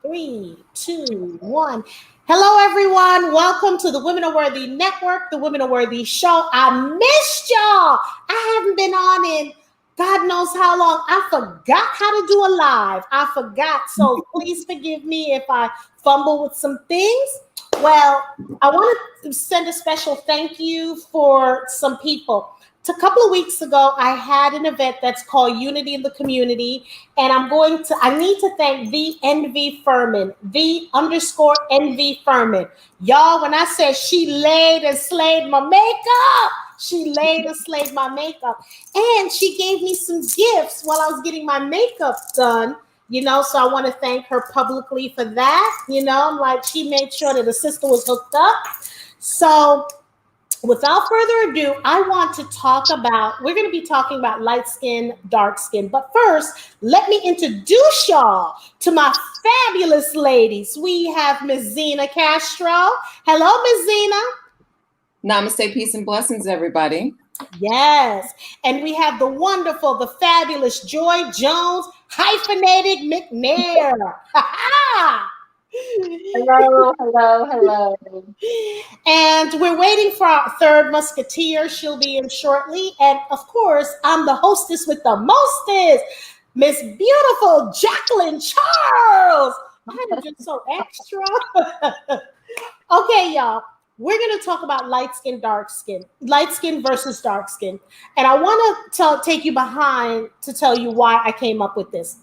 Three, two, one. Hello, everyone. Welcome to the Women Are Worthy Network, the Women Are Worthy Show. I missed y'all. I haven't been on in God knows how long. I forgot how to do a live. I forgot. So please forgive me if I fumble with some things. Well, I want to send a special thank you for some people. A couple of weeks ago, I had an event that's called Unity in the Community, and I need to thank the NV Furman, the underscore NV Furman. Y'all, when I said she laid and slayed my makeup, she laid and slayed my makeup. And she gave me some gifts while I was getting my makeup done. So I want to thank her publicly for that. Like she made sure that the sister was hooked up. So without further ado, we're going to be talking about light skin, dark skin. But first, let me introduce y'all to my fabulous ladies. We have Miss Zina Castro. Hello, Miss Zina. Namaste, peace and blessings, everybody. Yes. And we have the wonderful, the fabulous Joy Jones, hyphenated McNair. Hello. And we're waiting for our third musketeer. She'll be in shortly. And of course, I'm the hostess with the mostest, Miss Beautiful Jacqueline Charles. I am just so extra. Okay, y'all. We're going to talk about light skin versus dark skin. And I want to take you behind to tell you why I came up with this.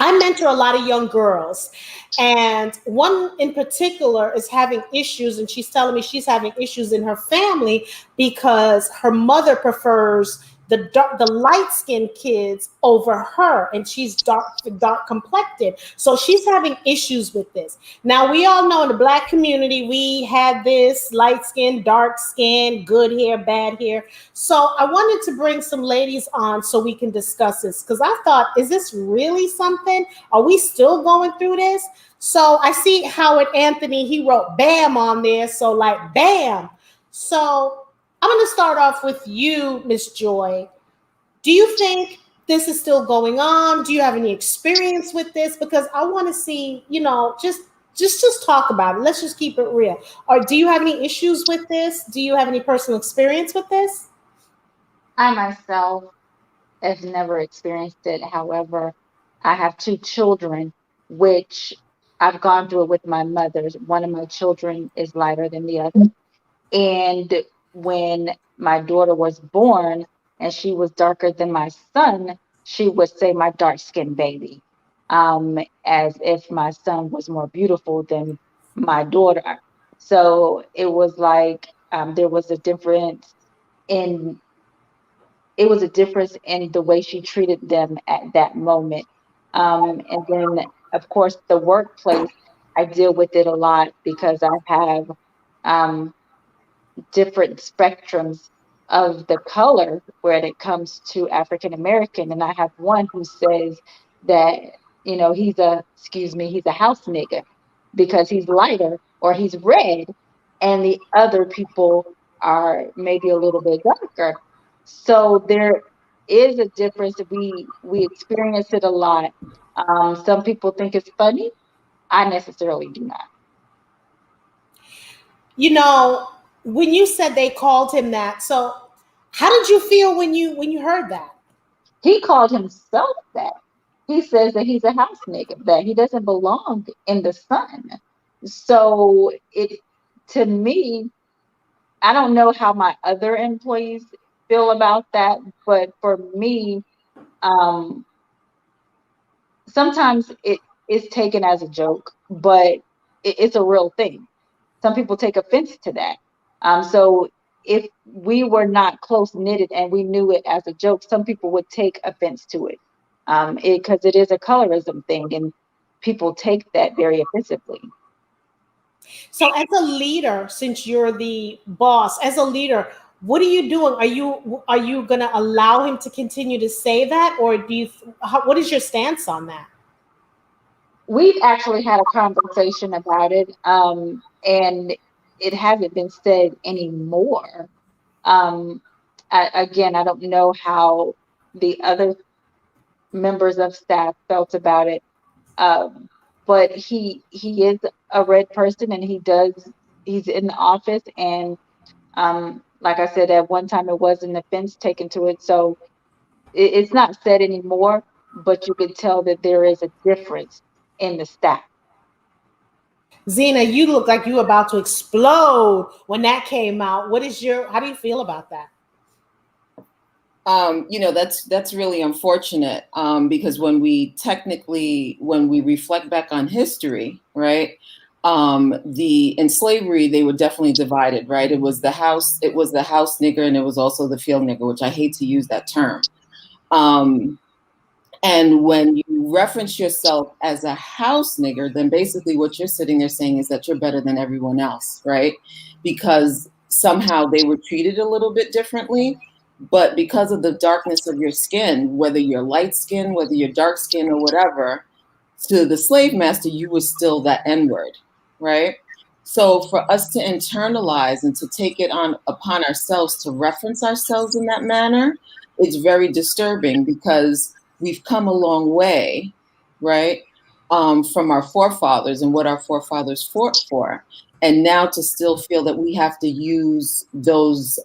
I mentor a lot of young girls, and one in particular is having issues, and she's telling me she's having issues in her family because her mother prefers the light-skinned kids over her, and she's dark complected. So she's having issues with this. Now, we all know in the Black community, we had this light skin, dark skin, good hair, bad hair. So I wanted to bring some ladies on so we can discuss this, because I thought, is this really something? Are we still going through this? So I see Howard Anthony, he wrote BAM on there. So like BAM. So I'm going to start off with you, Miss Joy. Do you think this is still going on? Do you have any experience with this? Because I want to see, just talk about it. Let's just keep it real. Or do you have any issues with this? Do you have any personal experience with this? I myself have never experienced it. However, I have two children, which I've gone through it with my mother. One of my children is lighter than the other. And when my daughter was born and she was darker than my son, she would say my dark-skinned baby, as if my son was more beautiful than my daughter. So it was like there was a difference in the way she treated them at that moment. And then, of course, the workplace, I deal with it a lot because I have um, different spectrums of the color when it comes to African American. And I have one who says that, he's a house nigga because he's lighter or he's red, and the other people are maybe a little bit darker. So there is a difference. We experience it a lot. Some people think it's funny. I necessarily do not. When you said they called him that, so how did you feel when you heard that? He called himself that. He says that he's a house nigga, that he doesn't belong in the sun. So to me, I don't know how my other employees feel about that, but for me, um, sometimes it is taken as a joke, but it's a real thing. Some people take offense to that. So if we were not close knitted and we knew it as a joke, some people would take offense to it, because it is a colorism thing, and people take that very offensively. So as a leader, since you're the boss, as a leader, what are you doing? Are you going to allow him to continue to say that, or what is your stance on that? We've actually had a conversation about it, and it hasn't been said anymore. Um, Again, I don't know how the other members of staff felt about it. Um, but he is a red person, and he's in the office, and like I said, at one time it was an offense taken to it, so it's not said anymore, but you can tell that there is a difference in the staff. Zina, you look like you were about to explode when that came out. How do you feel about that? That's really unfortunate, because when we reflect back on history, right? In slavery, they were definitely divided, right? It was the house nigger, and it was also the field nigger, which I hate to use that term. And when you reference yourself as a house nigger, then basically what you're sitting there saying is that you're better than everyone else, right? Because somehow they were treated a little bit differently, but because of the darkness of your skin, whether you're light skin, whether you're dark skin or whatever, to the slave master, you were still that N-word, right? So for us to internalize and to take it upon ourselves to reference ourselves in that manner, it's very disturbing, because we've come a long way, right, from our forefathers and what our forefathers fought for. And now to still feel that we have to use those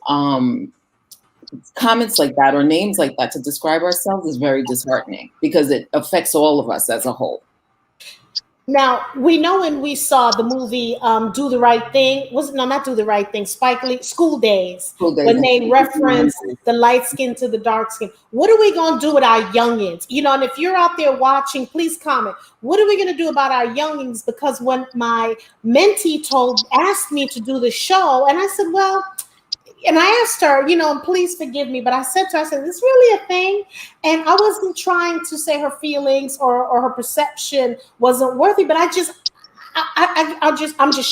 comments like that or names like that to describe ourselves is very disheartening, because it affects all of us as a whole. Now, we know when we saw the movie Do the Right Thing, not Do the Right Thing, Spike Lee, School Days, when they reference the light skin to the dark skin. What are we going to do with our youngins? And if you're out there watching, please comment. What are we going to do about our youngins? Because when my mentee asked me to do the show, and I said, well, and I asked her, and please forgive me, but I said to her, I said, is this really a thing? And I wasn't trying to say her feelings or her perception wasn't worthy, but I'm just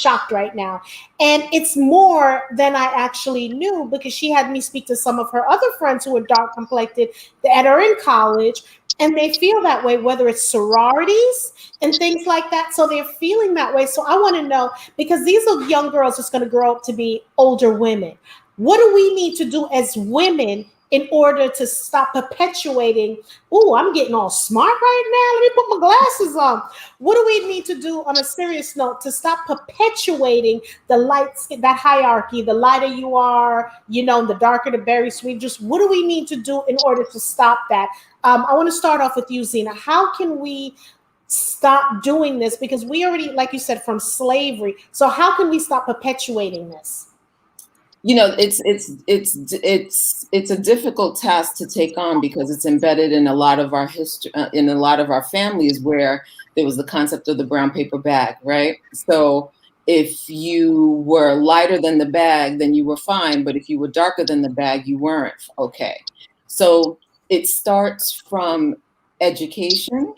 shocked right now. And it's more than I actually knew, because she had me speak to some of her other friends who are dark complected that are in college, and they feel that way, whether it's sororities and things like that. So they're feeling that way. So I want to know, because these are young girls that's going to grow up to be older women. What do we need to do as women in order to stop perpetuating? Oh, I'm getting all smart right now. Let me put my glasses on. What do we need to do on a serious note to stop perpetuating the light skin, that hierarchy? The lighter you are, the darker the berry sweet. Just what do we need to do in order to stop that? I want to start off with you, Zina. How can we stop doing this? Because we already, like you said, from slavery. So how can we stop perpetuating this? It's a difficult task to take on, because it's embedded in a lot of our history, in a lot of our families, where there was the concept of the brown paper bag, right? So if you were lighter than the bag, then you were fine, but if you were darker than the bag, you weren't okay. So it starts from education,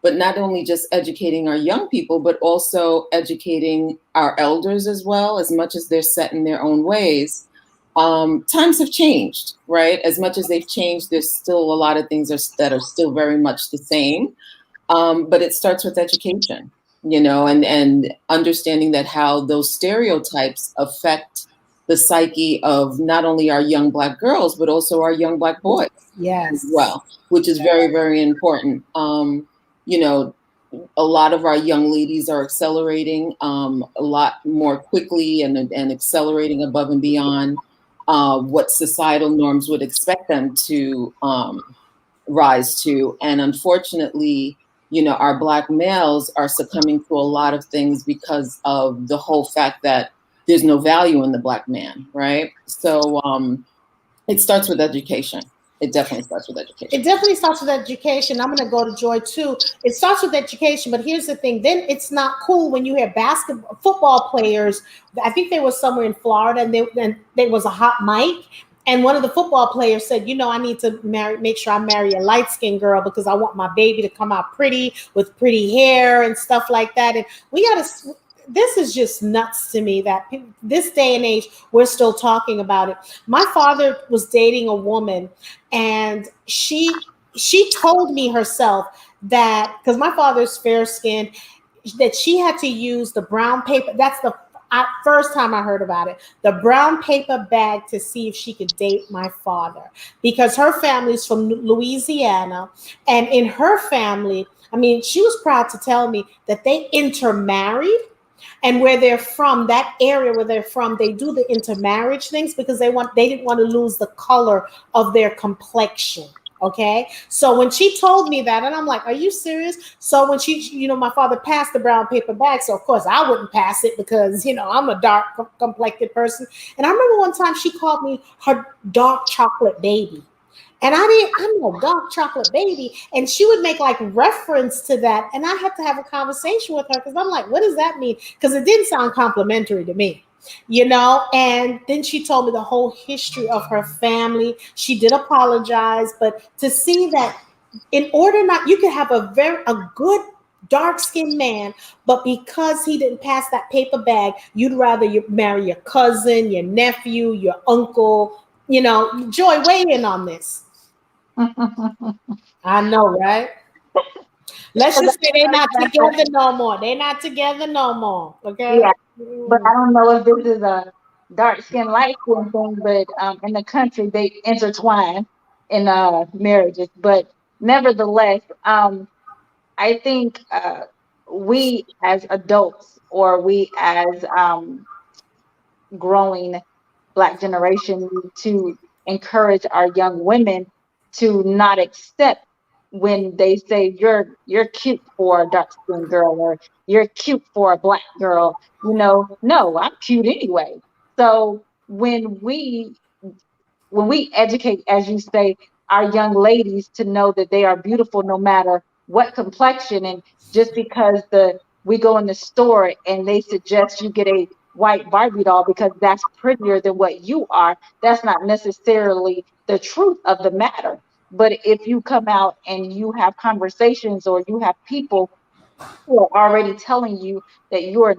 but not only just educating our young people, but also educating our elders as well, as much as they're set in their own ways. Times have changed, right? As much as they've changed, there's still a lot of things that are still very much the same. But it starts with education, and understanding that how those stereotypes affect the psyche of not only our young Black girls, but also our young Black boys. Yes. As well, which is very, very important. A lot of our young ladies are accelerating a lot more quickly and accelerating above and beyond what societal norms would expect them to rise to. And unfortunately, our Black males are succumbing to a lot of things because of the whole fact that there's no value in the Black man, right? So it starts with education. It definitely starts with education. It definitely starts with education. I'm going to go to Joy too. It starts with education, but here's the thing. Then it's not cool when you hear football players. I think they were somewhere in Florida, and there was a hot mic. And one of the football players said, I need to make sure I marry a light-skinned girl, because I want my baby to come out pretty with pretty hair and stuff like that. And this is just nuts to me that this day and age, we're still talking about it. My father was dating a woman, and she told me herself that, because my father's fair skinned, that she had to use the brown paper. That's the First time I heard about it, the brown paper bag to see if she could date my father, because her family's from Louisiana, and in her family, I mean, she was proud to tell me that they intermarried. And where they're from, that area where they're from, they do the intermarriage things because they didn't want to lose the color of their complexion. Okay. So when she told me that, and I'm like, are you serious? So when my father passed the brown paper bag. So of course I wouldn't pass it because, I'm a dark complected person. And I remember one time she called me her dark chocolate baby. And I'm a dark chocolate baby. And she would make like reference to that. And I had to have a conversation with her because I'm like, what does that mean? Because it didn't sound complimentary to me, And then she told me the whole history of her family. She did apologize, but to see that you could have a good dark-skinned man, but because he didn't pass that paper bag, you'd rather marry your cousin, your nephew, your uncle. Joy, weigh in on this. I know, right? Let's just say they're not together no more. They're not together no more. Okay. Yeah, but I don't know if this is a dark skin, light skin thing, but in the country they intertwine in marriages. But nevertheless, I think we as adults, or we as growing Black generation, need to encourage our young women to not accept when they say you're cute for a dark skinned girl, or you're cute for a Black girl. No, I'm cute anyway. So when we educate, as you say, our young ladies to know that they are beautiful no matter what complexion, and just because we go in the store and they suggest you get a white Barbie doll because that's prettier than what you are, that's not necessarily the truth of the matter. But if you come out and you have conversations, or you have people who are already telling you that you're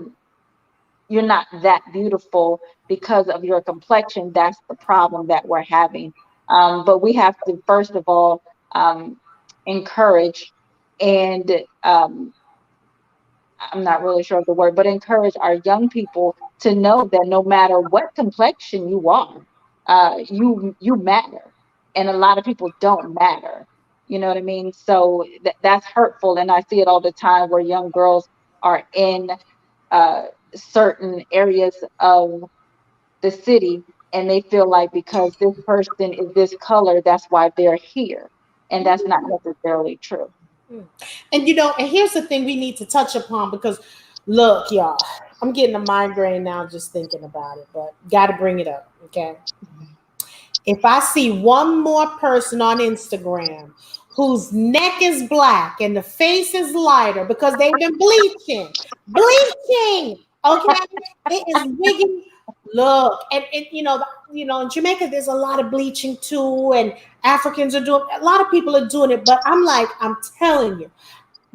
not that beautiful because of your complexion, that's the problem that we're having. But we have to, first of all, encourage, and I'm not really sure of the word, but encourage our young people to know that no matter what complexion you are, you matter, and a lot of people don't matter. You know what I mean? So that's hurtful, and I see it all the time where young girls are in uh, certain areas of the city, and they feel like because this person is this color, that's why they're here, and that's not necessarily true. And and here's the thing we need to touch upon, because look, y'all, I'm getting a migraine now just thinking about it, but got to bring it up, okay? If I see one more person on Instagram whose neck is black and the face is lighter because they've been bleaching, okay? It is wigging. Look, and in Jamaica, there's a lot of bleaching too, and Africans are doing. A lot of people are doing it, but I'm telling you,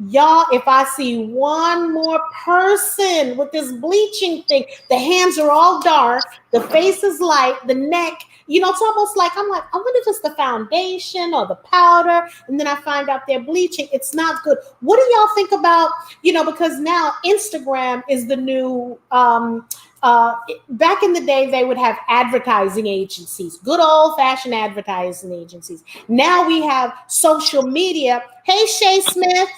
y'all, if I see one more person with this bleaching thing, the hands are all dark, the face is light, the neck, it's almost like I'm like, I wonder if it's the foundation or the powder, and then I find out they're bleaching. It's not good. What do y'all think about, because now Instagram is the new back in the day, they would have advertising agencies, good old-fashioned advertising agencies. Now we have social media. Hey, Shay Smith.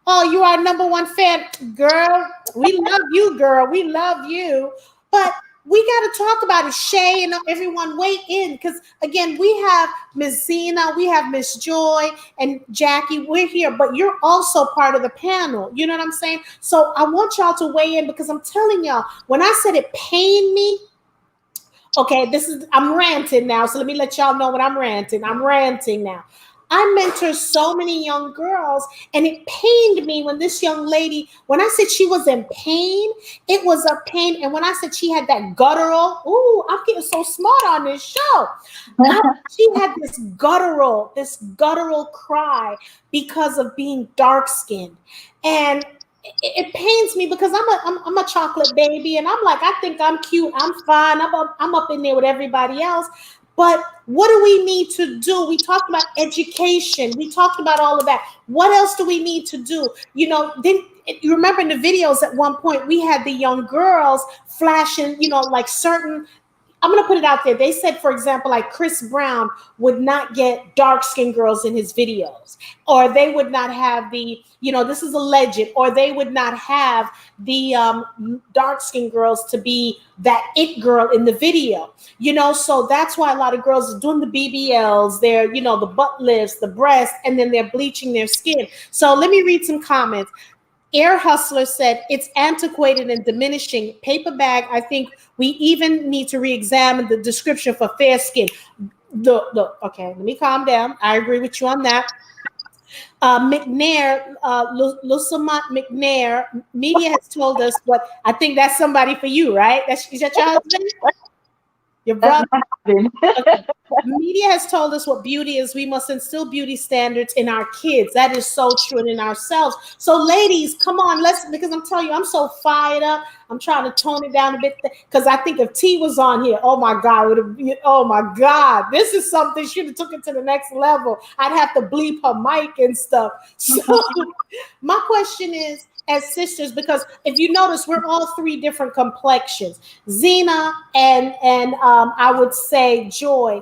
Oh, you are number one fan. Girl, we love you, girl. We love you. But we got to talk about it. Shay and everyone weigh in, because, again, we have Miss Zina, we have Miss Joy, and Jackie. We're here, but you're also part of the panel. You know what I'm saying? So I want y'all to weigh in, because I'm telling y'all, when I said it pained me, okay, I'm ranting now. So let me let y'all know what I'm ranting. I'm ranting now. I mentor so many young girls, and it pained me when this young lady, when I said she was in pain, it was a pain. And when I said she had that guttural, I'm getting so smart on this show. She had this guttural cry because of being dark skinned. And it pains me, because I'm a chocolate baby, and I'm like, I think I'm cute, I'm fine, I'm up in there with everybody else. But what do we need to do? We talked about education. We talked about all of that. What else do we need to do? Then you remember in the videos at one point, we had the young girls flashing, like certain, I'm going to put it out there. They said, for example, like Chris Brown would not get dark-skinned girls in his videos, or they would not have the, this is alleged, or they would not have the dark-skinned girls to be that it girl in the video, so that's why a lot of girls are doing the BBLs, they're, the butt lifts, the breast, and then they're bleaching their skin. So let me read some comments. Air Hustler said, it's antiquated and diminishing. Paper bag, I think we even need to re-examine the description for fair skin. Okay, let me calm down. I agree with you on that. McNair, Lusamont McNair, media has told us what, I think that's somebody for you, right? Is that your husband? Your brother? Okay. Media has told us what beauty is. We must instill beauty standards in our kids. That is so true, and in ourselves. So ladies, come on, because I'm telling you, I'm so fired up. I'm trying to tone it down a bit because I think if T was on here, oh my God, oh my God, this is something she would have took it to the next level. I'd have to bleep her mic and stuff. So my question is, as sisters, because if you notice, we're all three different complexions. Zina and I would say Joy,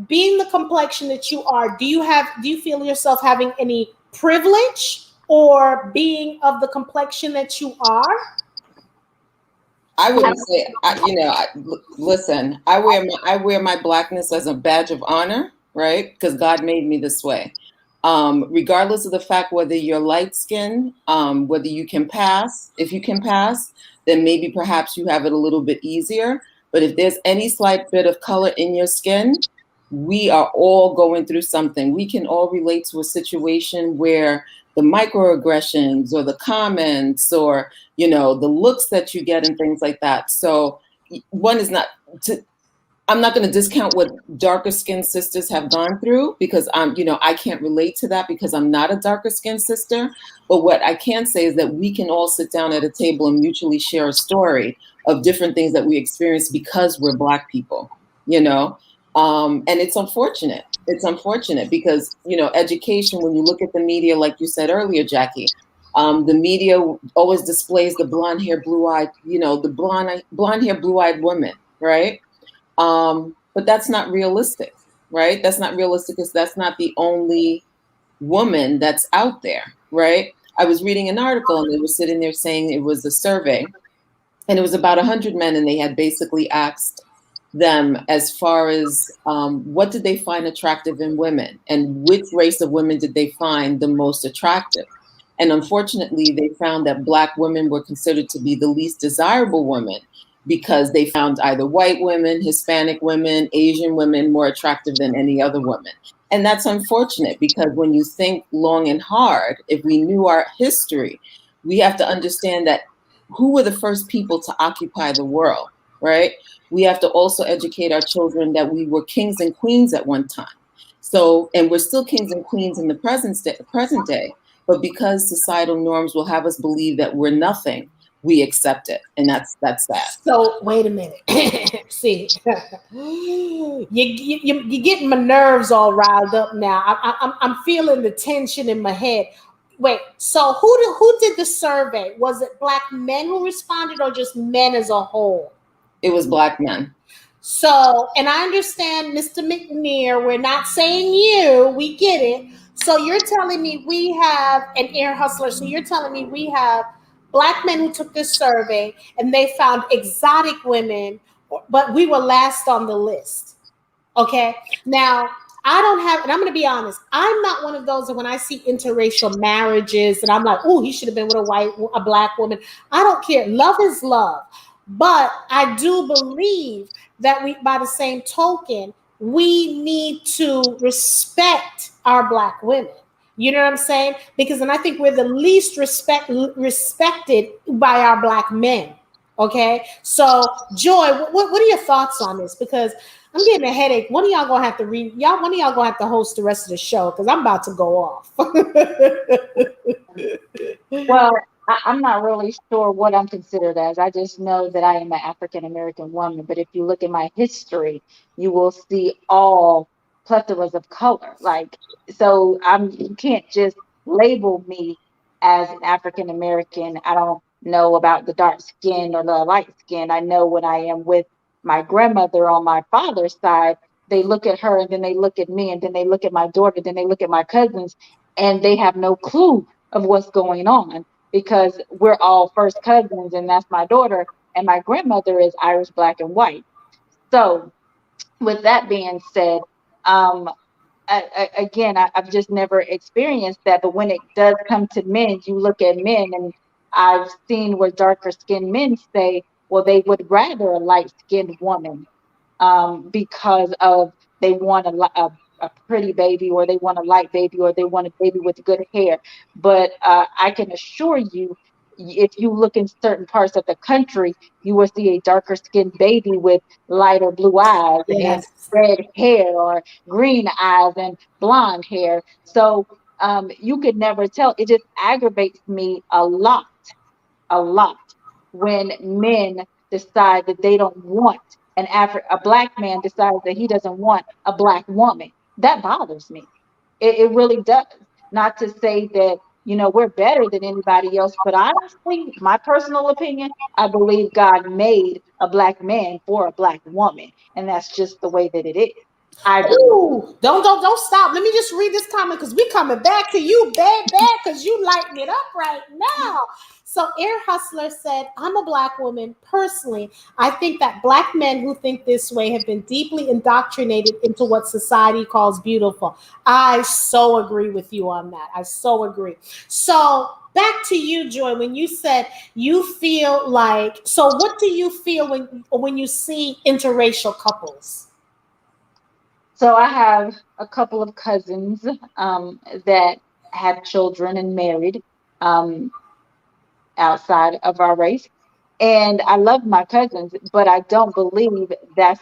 being the complexion that you are, do you feel yourself having any privilege or being of the complexion that you are? I wouldn't say, listen, I wear my blackness as a badge of honor, right? Because God made me this way. Regardless of the fact whether you're light skinned, whether you can pass, if you can pass, then maybe perhaps you have it a little bit easier. But if there's any slight bit of color in your skin, we are all going through something. We can all relate to a situation where the microaggressions or the comments or, the looks that you get and things like that. So I'm not going to discount what darker skinned sisters have gone through because I can't relate to that because I'm not a darker skinned sister. But what I can say is that we can all sit down at a table and mutually share a story of different things that we experience because we're Black people, and it's unfortunate. It's unfortunate because, education, when you look at the media, like you said earlier, Jackie, the media always displays the blonde hair, blue-eyed, the blonde hair, blue-eyed woman, right? But that's not realistic, right? That's not realistic because that's not the only woman that's out there, right? I was reading an article and they were sitting there saying it was a survey and it was about 100 men and they had basically asked them as far as what did they find attractive in women and which race of women did they find the most attractive. And unfortunately, they found that Black women were considered to be the least desirable women because they found either white women, Hispanic women, Asian women more attractive than any other woman. And that's unfortunate because when you think long and hard, if we knew our history, we have to understand that who were the first people to occupy the world, right? We have to also educate our children that we were kings and queens at one time. So, and we're still kings and queens in the present day, but because societal norms will have us believe that we're nothing, we accept it, and that's that. So wait a minute. See, you're getting my nerves all riled up now. I'm feeling the tension in my head. Wait, so who did the survey? Was it Black men who responded, or just men as a whole? It was Black men. So, and I understand, Mr. McNear, we're not saying you. We get it. So you're telling me we have an Air Hustler. So you're telling me we have Black men who took this survey and they found exotic women, but we were last on the list. Okay. Now, I don't have, and I'm going to be honest, I'm not one of those that when I see interracial marriages and I'm like, oh, he should have been with a Black woman. I don't care. Love is love. But I do believe that by the same token, we need to respect our Black women. You know what I'm saying? Because then I think we're the least respected by our Black men. Okay. So Joy, what are your thoughts on this? Because I'm getting a headache. One of y'all gonna have to one of y'all gonna have to host the rest of the show because I'm about to go off. Well, I'm not really sure what I'm considered as. I just know that I am an African American woman. But if you look at my history, you will see all plethoras of color. Like, so you can't just label me as an African American. I don't know about the dark skin or the light skin. I know when I am with my grandmother on my father's side, they look at her and then they look at me and then they look at my daughter, then they look at my cousins, and they have no clue of what's going on because we're all first cousins, and that's my daughter, and my grandmother is Irish, black, and white. So, with that being said, um, I've just never experienced that. But when it does come to men, you look at men, and I've seen where darker skinned men say, well, they would rather a light skinned woman because of they want a pretty baby, or they want a light baby, or they want a baby with good hair. But I can assure you, if you look in certain parts of the country, you will see a darker skinned baby with lighter blue eyes and Yes. red hair, or green eyes and blonde hair. So you could never tell. It just aggravates me a lot when men decide that they don't want a black man decides that he doesn't want a black woman. That bothers me. It really does. Not to say that, we're better than anybody else, but honestly, my personal opinion, I believe God made a black man for a black woman, and that's just the way that it is. I believe. Ooh, don't stop. Let me just read this comment because we coming back to you, bad, because you lighting it up right now. So Air Hustler said, I'm a black woman. Personally, I think that black men who think this way have been deeply indoctrinated into what society calls beautiful. I so agree with you on that. I so agree. So back to you, Joy, when you said you feel like, so what do you feel when you see interracial couples? So I have a couple of cousins that have children and married um, outside of our race. And I love my cousins, but I don't believe that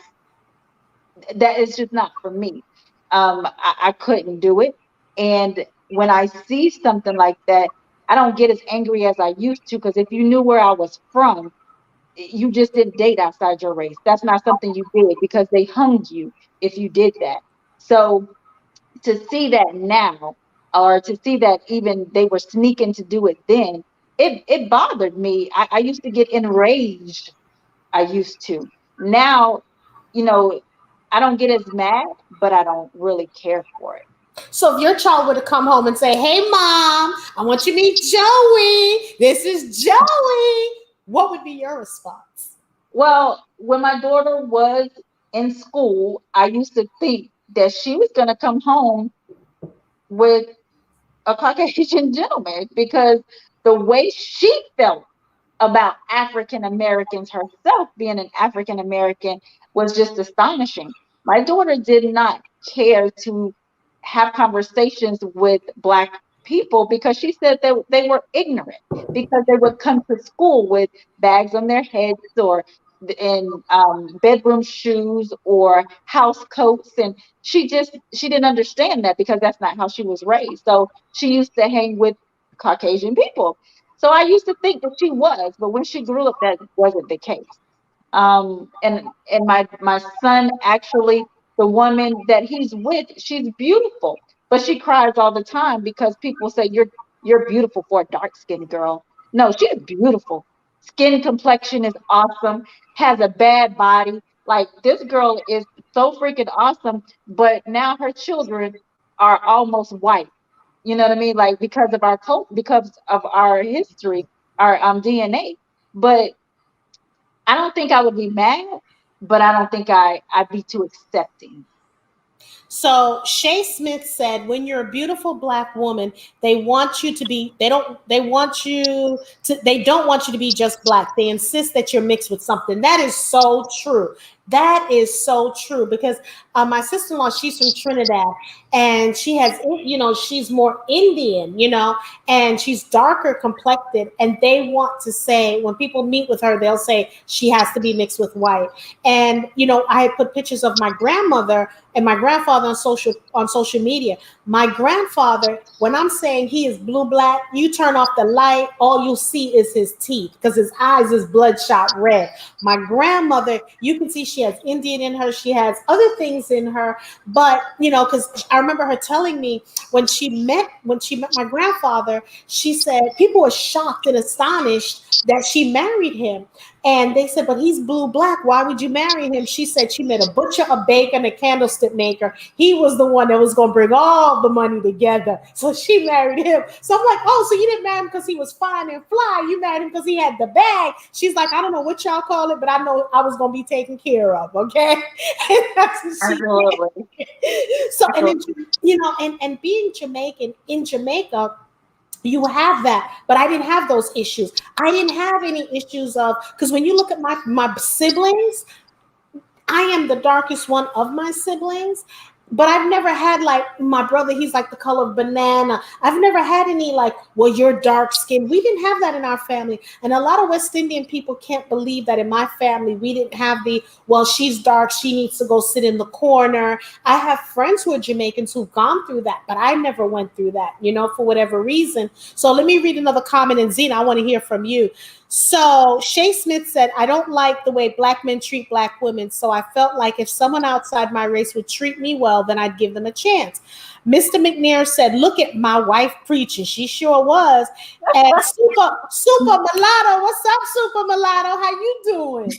is just not for me. I couldn't do it. And when I see something like that, I don't get as angry as I used to, because if you knew where I was from, you just didn't date outside your race. That's not something you did, because they hung you if you did that. So to see that now, or to see that even they were sneaking to do it then, it bothered me. I used to get enraged. I used to. Now, you know, I don't get as mad, but I don't really care for it. So if your child were to come home and say, "Hey, mom, I want you to meet Joey. This is Joey," what would be your response? Well, when my daughter was in school, I used to think that she was going to come home with a Caucasian gentleman, because the way she felt about African Americans herself, being an African American, was just astonishing. My daughter did not care to have conversations with Black people, because she said that they were ignorant, because they would come to school with bags on their heads, or in bedroom shoes, or house coats, and she didn't understand that, because that's not how she was raised. So she used to hang with Caucasian people. So I used to think that she was, but when she grew up, that wasn't the case. And my son, actually, the woman that he's with, she's beautiful, but she cries all the time because people say you're beautiful for a dark skinned girl. No, she's beautiful. Skin complexion is awesome. Has a bad body. Like, this girl is so freaking awesome, but now her children are almost white. You know what I mean? Like, because of our cult, because of our history, our DNA. But I don't think I would be mad, but I don't think I'd be too accepting. So Shay Smith said, when you're a beautiful black woman, they want you to be, they don't want you to be just black. They insist that you're mixed with something. That is so true. That is so true, because my sister-in-law, she's from Trinidad, and she has, she's more Indian, and she's darker complected, and they want to say, when people meet with her, they'll say she has to be mixed with white. And, I had put pictures of my grandmother and my grandfather on social on social media. My grandfather, when I'm saying he is blue black, you turn off the light, all you'll see is his teeth because his eyes is bloodshot red. My grandmother, you can see she has Indian in her, she has other things in her, but because I remember her telling me when she met my grandfather, she said people were shocked and astonished that she married him. And they said, but he's blue black. Why would you marry him? She said she met a butcher, a baker, and a candlestick maker. He was the one that was going to bring all the money together. So she married him. So I'm like, oh, so you didn't marry him because he was fine and fly. You married him because he had the bag. She's like, I don't know what y'all call it, but I know I was going to be taken care of. Okay. And that's what she did. So, and then, and being Jamaican in Jamaica, you have that, but I didn't have those issues. I didn't have any issues because when you look at my siblings, I am the darkest one of my siblings, but I've never had like my brother, he's like the color of banana. I've never had any like, well, you're dark skinned. We didn't have that in our family. And a lot of West Indian people can't believe that in my family, we didn't have well, she's dark, she needs to go sit in the corner. I have friends who are Jamaicans who've gone through that, but I never went through that, for whatever reason. So let me read another comment, and Zina, I want to hear from you. So Shay Smith said, I don't like the way black men treat black women. So I felt like if someone outside my race would treat me well, then I'd give them a chance. Mr. McNear said, look at my wife preaching. She sure was. And Super Mulatto, what's up, Super Mulatto? How you doing?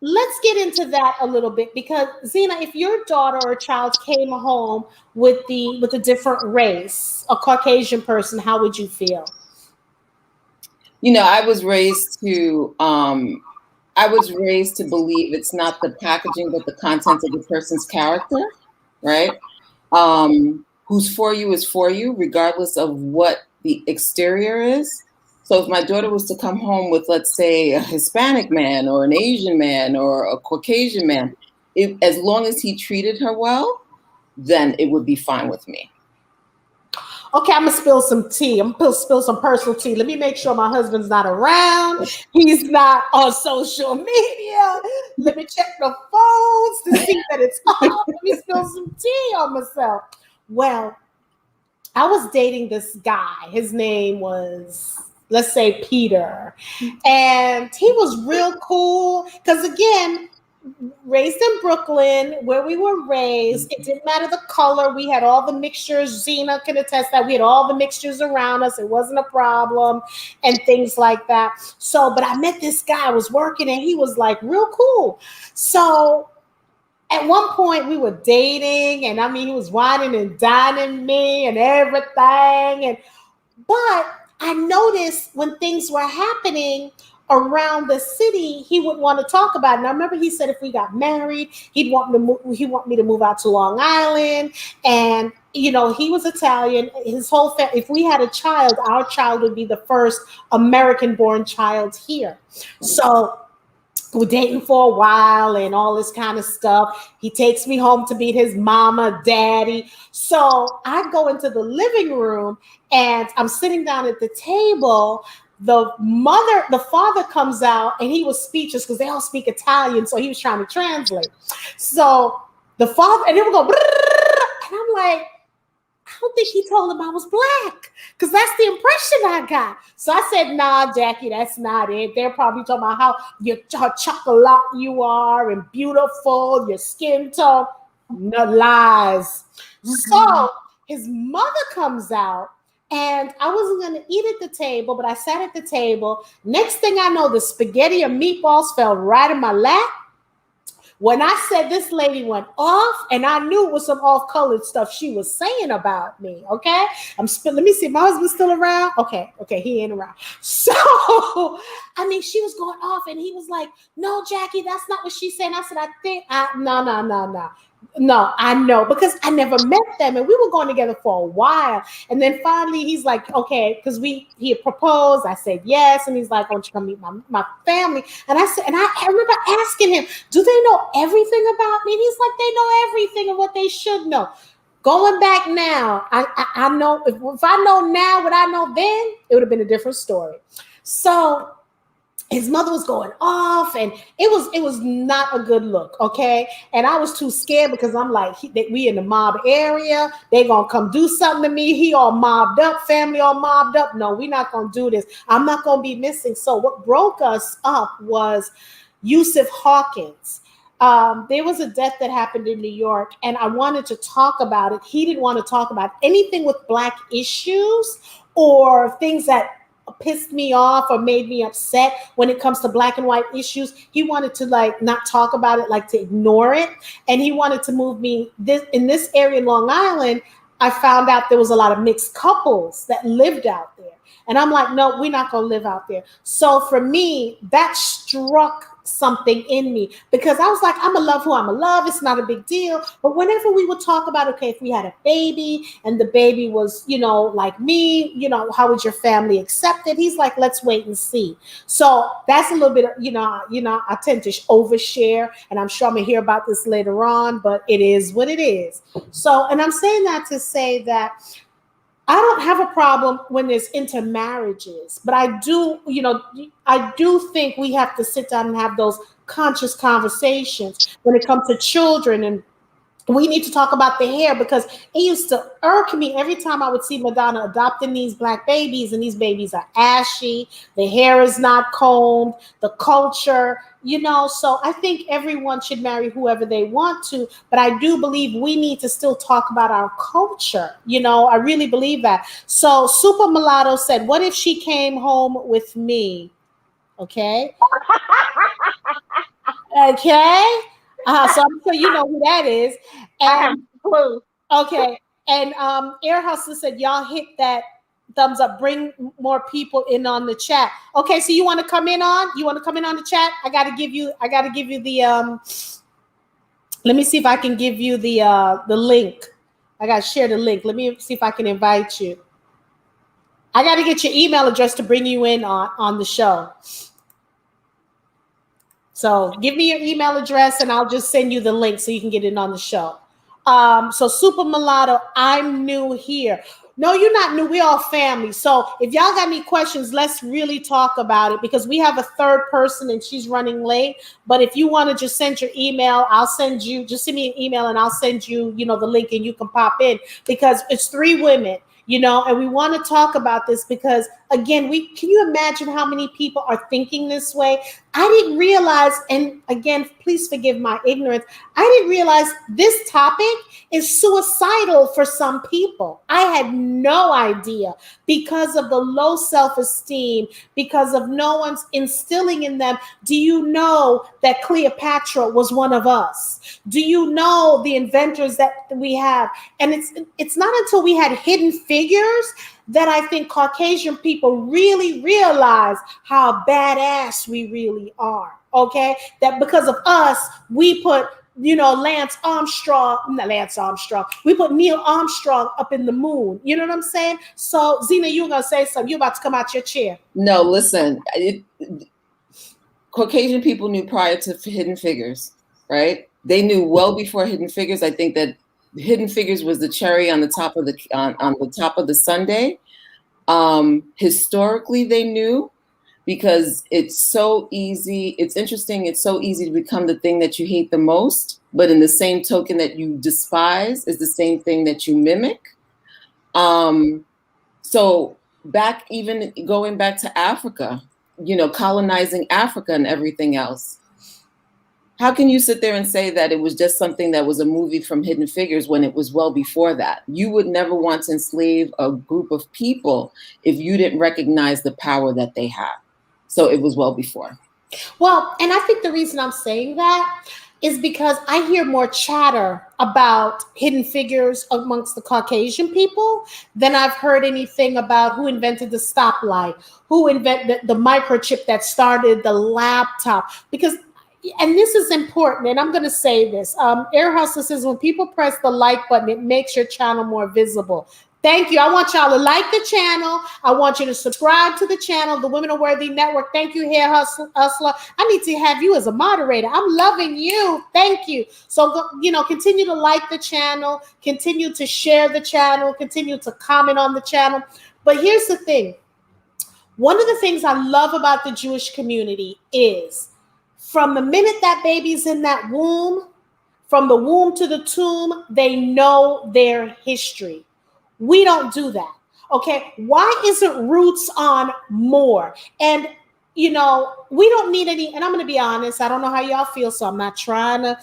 Let's get into that a little bit, because Zina, if your daughter or child came home with a different race, a Caucasian person, how would you feel? I was raised to believe it's not the packaging, but the content of the person's character, right? Who's for you is for you, regardless of what the exterior is. So if my daughter was to come home with, let's say, a Hispanic man or an Asian man or a Caucasian man, as long as he treated her well, then it would be fine with me. Okay, I'm gonna spill some tea. I'm gonna spill some personal tea. Let me make sure my husband's not around. He's not on social media. Let me check the phones to see that it's off. Let me spill some tea on myself. Well, I was dating this guy. His name was, let's say, Peter. And he was real cool. Because again, raised in Brooklyn, where we were raised, it didn't matter the color. We had all the mixtures. Zina can attest that we had all the mixtures around us. It wasn't a problem and things like that. So, but I met this guy, I was working, and he was like real cool. So at one point we were dating, and I mean, he was whining and dining me and everything. But I noticed when things were happening around the city, he would want to talk about it. And I remember he said if we got married, he'd want me to move out to Long Island. And he was Italian. His whole family, if we had a child, our child would be the first American-born child here. So we're dating for a while and all this kind of stuff. He takes me home to meet his mama, daddy. So I go into the living room and I'm sitting down at the table. The father comes out, and he was speechless because they all speak Italian. So he was trying to translate. So the father, and they would go, and I'm like, I don't think he told him I was black, because that's the impression I got. So I said, nah, Jackie, that's not it. They're probably talking about how chocolate you are and beautiful, your skin tone. No lies. Mm-hmm. So his mother comes out, and I wasn't going to eat at the table, but I sat at the table. Next thing I know, the spaghetti and meatballs fell right in my lap. When I said, this lady went off, and I knew it was some off-colored stuff she was saying about me, okay? Let me see, my husband's still around? Okay, he ain't around. So, I mean, she was going off, and he was like, no, Jackie, that's not what she said. And I said, no. No, I know, because I never met them, and we were going together for a while. And then finally he's like, okay, because he had proposed. I said yes, and he's like, why don't you come meet my family? And I said, and I remember asking him, do they know everything about me? And he's like, they know everything of what they should know. Going back now, I know, if I know now what I know then, it would have been a different story. So his mother was going off, and it was not a good look, okay? And I was too scared because I'm like, we in the mob area, they gonna come do something to me. He all mobbed up, family all mobbed up. No, we not gonna do this. I'm not gonna be missing. So what broke us up was Yusuf Hawkins. There was a death that happened in New York, and I wanted to talk about it. He didn't want to talk about anything with Black issues or things that pissed me off or made me upset when it comes to Black and white issues. He wanted to like not talk about it, like to ignore it. And he wanted to move me in this area in Long Island. I found out there was a lot of mixed couples that lived out there. And I'm like, no, we're not going to live out there. So for me, that struck something in me because I was like, I'm gonna love who I'm gonna love. It's not a big deal. But whenever we would talk about, okay, if we had a baby and the baby was, you know, like me, you know, how would your family accept it? He's like, let's wait and see. So that's a little bit, you know, I tend to overshare, and I'm sure I'm gonna hear about this later on, but it is what it is. So, and I'm saying that to say that I don't have a problem when there's intermarriages, but I do, you know, I do think we have to sit down and have those conscious conversations when it comes to children. And we need to talk about the hair because it used to irk me every time I would see Madonna adopting these Black babies, and these babies are ashy, the hair is not combed, the culture, you know. So I think everyone should marry whoever they want to, but I do believe we need to still talk about our culture. You know, I really believe that. So Super Mulatto said, what if she came home with me? Okay. Okay. So I'm sure you know who that is. And, I have no clue. Okay. And Air Hustler said, y'all hit that thumbs up. Bring more people in on the chat. Okay, so you want to come in on? You want to come in on the chat? I got to give you the let me see if I can give you the link. I got to share the link. Let me see if I can invite you. I got to get your email address to bring you in on the show. So give me your email address and I'll just send you the link so you can get in on the show. So Super Mulatto, I'm new here. No, you're not new. We're all family. So if y'all got any questions, let's really talk about it because we have a third person and she's running late. But if you want to just send your email, I'll send you, just send me an email and I'll send you, you know, the link and you can pop in because it's 3 women. You know, and we want to talk about this because, again, can you imagine how many people are thinking this way? I didn't realize, and again, please forgive my ignorance, I didn't realize this topic is suicidal for some people. I had no idea because of the low self-esteem, because of no one's instilling in them. Do you know that Cleopatra was one of us? Do you know the inventors that we have? And it's not until we had Hidden Figures that I think Caucasian people really realize how badass we really are, okay? That because of us, we put, you know, we put Neil Armstrong up in the moon. You know what I'm saying? So, Zina, you were going to say something. You're about to come out your chair. No, listen. Caucasian people knew prior to Hidden Figures, right? They knew well before Hidden Figures. I think that Hidden Figures was the cherry on the top of the on the top of the sundae. Historically, they knew because it's so easy. It's interesting. It's so easy to become the thing that you hate the most, but in the same token that you despise is the same thing that you mimic. So even going back to Africa, you know, colonizing Africa and everything else. How can you sit there and say that it was just something that was a movie from Hidden Figures when it was well before that? You would never want to enslave a group of people if you didn't recognize the power that they have. So it was well before. Well, and I think the reason I'm saying that is because I hear more chatter about Hidden Figures amongst the Caucasian people than I've heard anything about who invented the stoplight, who invented the microchip that started the laptop. Because and this is important, and I'm going to say this. Air Hustler says, when people press the like button, it makes your channel more visible. Thank you. I want y'all to like the channel. I want you to subscribe to the channel, the Women Are Worthy Network. Thank you, Hair Hustler. I need to have you as a moderator. I'm loving you. Thank you. So, you know, continue to like the channel, continue to share the channel, continue to comment on the channel. But here's the thing. One of the things I love about the Jewish community is from the minute that baby's in that womb, from the womb to the tomb, they know their history. We don't do that. Okay. Why isn't Roots on more? And, we don't need any, and I'm going to be honest, I don't know how y'all feel, so I'm not trying to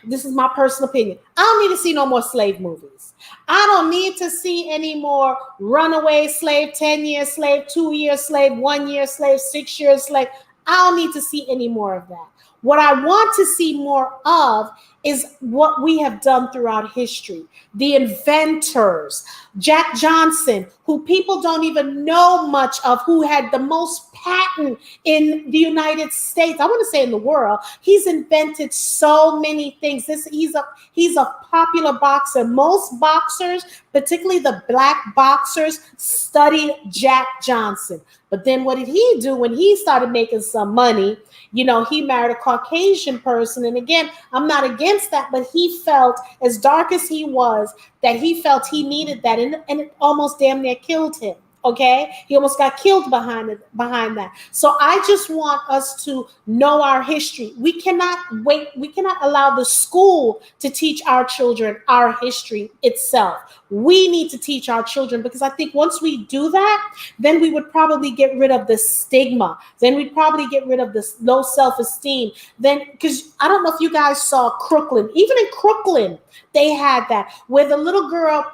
this is my personal opinion. I don't need to see no more slave movies. I don't need to see any more runaway slave, 10-year slave, 2-year slave, 1-year slave, 6-year slave. I don't need to see any more of that. What I want to see more of is what we have done throughout history. The inventors, Jack Johnson, who people don't even know much of, who had the most patent in the United States, I want to say in the world. He's invented so many things. He's a popular boxer. Most boxers, particularly the black boxers, studied Jack Johnson. But then what did he do when he started making some money? He married a Caucasian person. And again, I'm not against that, but he felt, as dark as he was, that he felt he needed that. And it almost damn near killed him. Okay. He almost got killed behind that. So I just want us to know our history. We cannot wait. We cannot allow the school to teach our children our history itself. We need to teach our children, because I think once we do that, then we would probably get rid of the stigma. Then we'd probably get rid of this low self-esteem. Then, because I don't know if you guys saw Crooklyn. Even in Crooklyn, they had that, where the little girl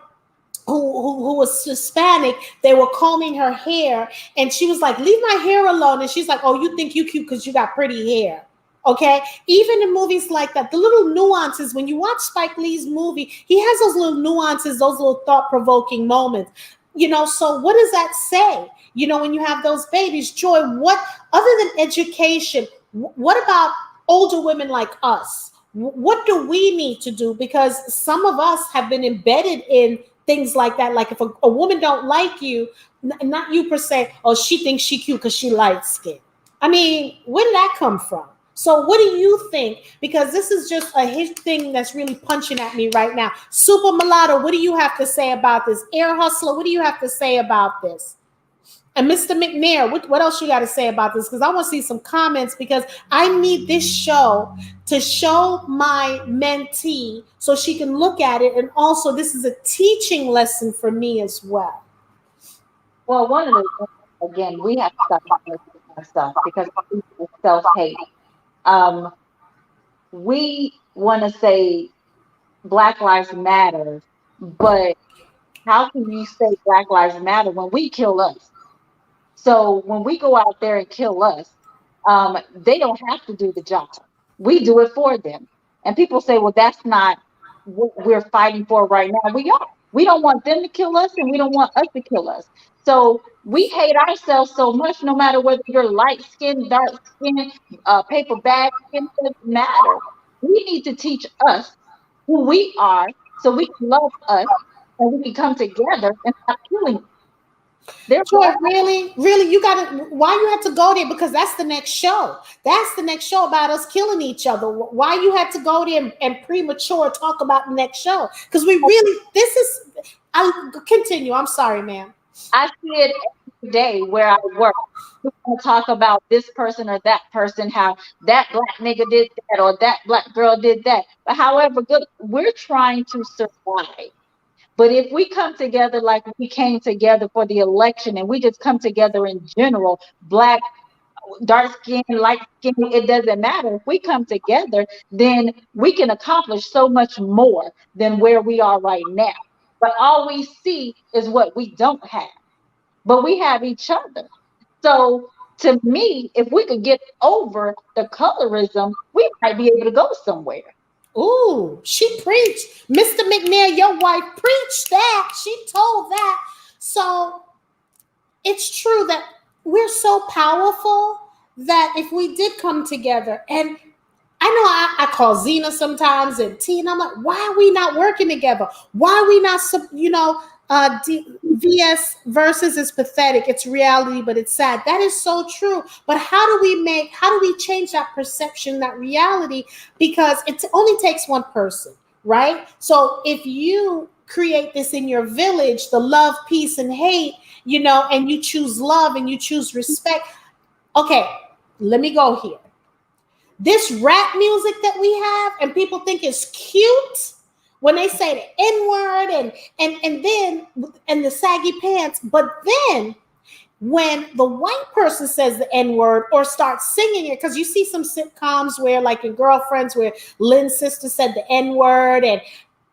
who was Hispanic, they were combing her hair, and she was like, leave my hair alone. And she's like, oh, you think you cute because you got pretty hair. Okay. Even in movies like that, the little nuances, when you watch Spike Lee's movie, he has those little nuances, those little thought-provoking moments. So what does that say? When you have those babies, Joy, what, other than education, what about older women like us? What do we need to do? Because some of us have been embedded in things like that. Like if a woman don't like you, not you per se, oh, she thinks she cute because she light skinned. I mean, where did that come from? So what do you think? Because this is just a thing that's really punching at me right now. Super Mulatto, what do you have to say about this? Air Hustler, what do you have to say about this? And Mr. McNear, what else you got to say about this? Because I want to see some comments, because I need this show to show my mentee so she can look at it. And also, this is a teaching lesson for me as well. Well, one of the, again, we have to stop ourselves, because it's self-hate. We want to say Black Lives Matter, but how can you say Black Lives Matter when we kill us? So when we go out there and kill us, they don't have to do the job. We do it for them. And people say, well, that's not what we're fighting for right now. We are. We don't want them to kill us, and we don't want us to kill us. So we hate ourselves so much, no matter whether you're light skin, dark skin, paper bag skin, doesn't matter. We need to teach us who we are so we can love us and we can come together and stop killing. Joy, really, you got to, why you had to go there? Because that's the next show. That's the next show about us killing each other. Why you had to go there and premature talk about the next show? Because we really, I'll continue. I'm sorry, ma'am. I see it every day where I work. People talk about this person or that person, how that Black nigga did that or that Black girl did that. But however good, we're trying to survive. But if we come together like we came together for the election, and we just come together in general, Black, dark skin, light skin, it doesn't matter. If we come together, then we can accomplish so much more than where we are right now. But all we see is what we don't have. But we have each other. So to me, if we could get over the colorism, we might be able to go somewhere. Ooh, she preached. Mr. McNear, your wife preached that. She told that. So it's true that we're so powerful that if we did come together, and I know I call Zina sometimes and T, and I'm like, why are we not working together? Why are we not, VS versus is pathetic. It's reality, but it's sad. That is so true. But how do we change that perception, that reality? Because it only takes one person. right? So if you create this in your village, the love, peace, and hate, you know, and you choose love and you choose respect. Okay, let me go here. This rap music that we have, and people think it's cute when they say the N-word and then and the saggy pants, but then when the white person says the N-word or starts singing it, because you see some sitcoms where, like in Girlfriends, where Lynn's sister said the N-word and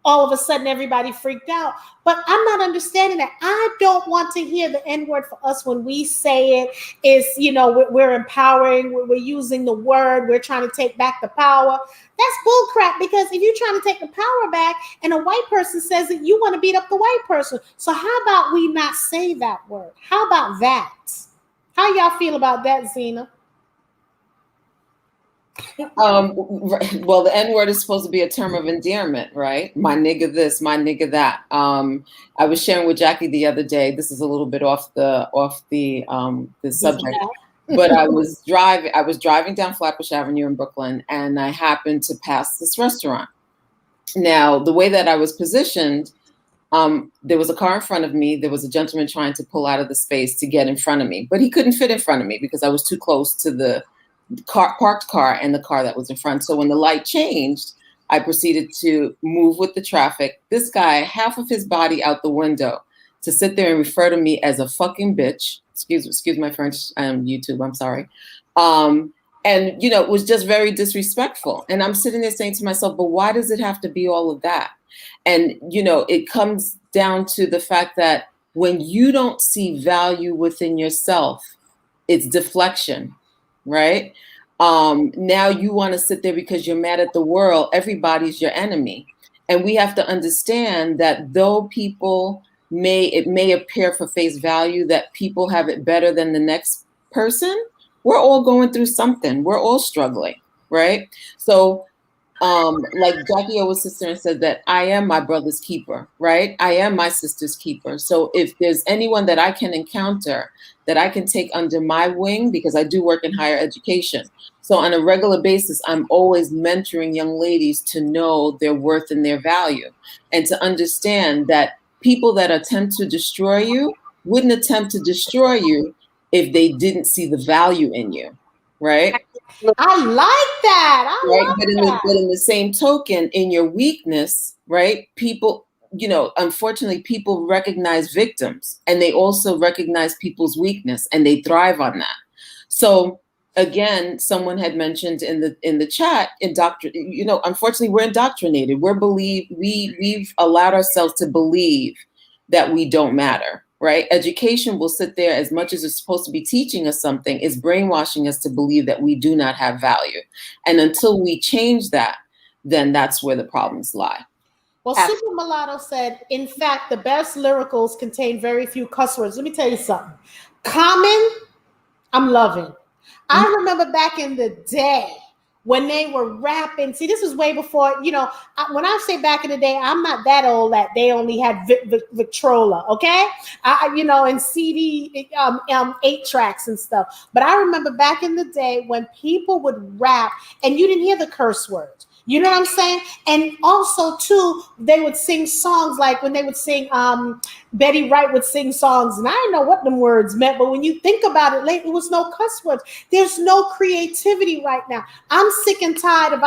all of a sudden everybody freaked out. But I'm not understanding that. I don't want to hear the N-word for us when we say it. Is, you know, we're empowering, we're using the word, we're trying to take back the power. That's bullcrap, because if you're trying to take the power back and a white person says it, you want to beat up the white person. So how about we not say that word? How about that? How y'all feel about that, Zina? Well, the N-word is supposed to be a term of endearment, right? My nigga this, my nigga that. I was sharing with Jackie the other day. This is a little bit off the subject, but I was driving down Flatbush Avenue in Brooklyn, and I happened to pass this restaurant. Now, the way that I was positioned, there was a car in front of me. There was a gentleman trying to pull out of the space to get in front of me, but he couldn't fit in front of me because I was too close to the parked car and the car that was in front. So when the light changed, I proceeded to move with the traffic. This guy, half of his body out the window, to sit there and refer to me as a fucking bitch. Excuse my French, YouTube, I'm sorry. And, you know, it was just very disrespectful. And I'm sitting there saying to myself, but why does it have to be all of that? And, you know, it comes down to the fact that when you don't see value within yourself, it's deflection. Right? Now you want to sit there because you're mad at the world. Everybody's your enemy. And we have to understand that though it may appear for face value that people have it better than the next person, we're all going through something. We're all struggling, right? So like Jackie always sits there and says that I am my brother's keeper, right? I am my sister's keeper. So if there's anyone that I can encounter that I can take under my wing, because I do work in higher education. So on a regular basis, I'm always mentoring young ladies to know their worth and their value, and to understand that people that attempt to destroy you wouldn't attempt to destroy you if they didn't see the value in you, right? I like that. But in the same token, in your weakness, right? People, you know, unfortunately, people recognize victims, and they also recognize people's weakness, and they thrive on that. So again, someone had mentioned in the chat, you know, unfortunately, we're indoctrinated. We've allowed ourselves to believe that we don't matter. Right? Education will sit there as much as it's supposed to be teaching us something, is brainwashing us to believe that we do not have value. And until we change that, then that's where the problems lie. Well, Super Mulatto said, in fact, the best lyricals contain very few cuss words. Let me tell you something. Common, I'm loving. I remember back in the day when they were rapping. See, this was way before, you know, when I say back in the day, I'm not that old that they only had Victrola, okay? You know, and CD, 8 tracks and stuff. But I remember back in the day when people would rap and you didn't hear the curse words. You know what I'm saying? And also, too, they would sing songs like when they would sing, Betty Wright would sing songs, and I didn't know what them words meant, but when you think about it, it was no cuss words. There's no creativity right now. I'm sick and tired of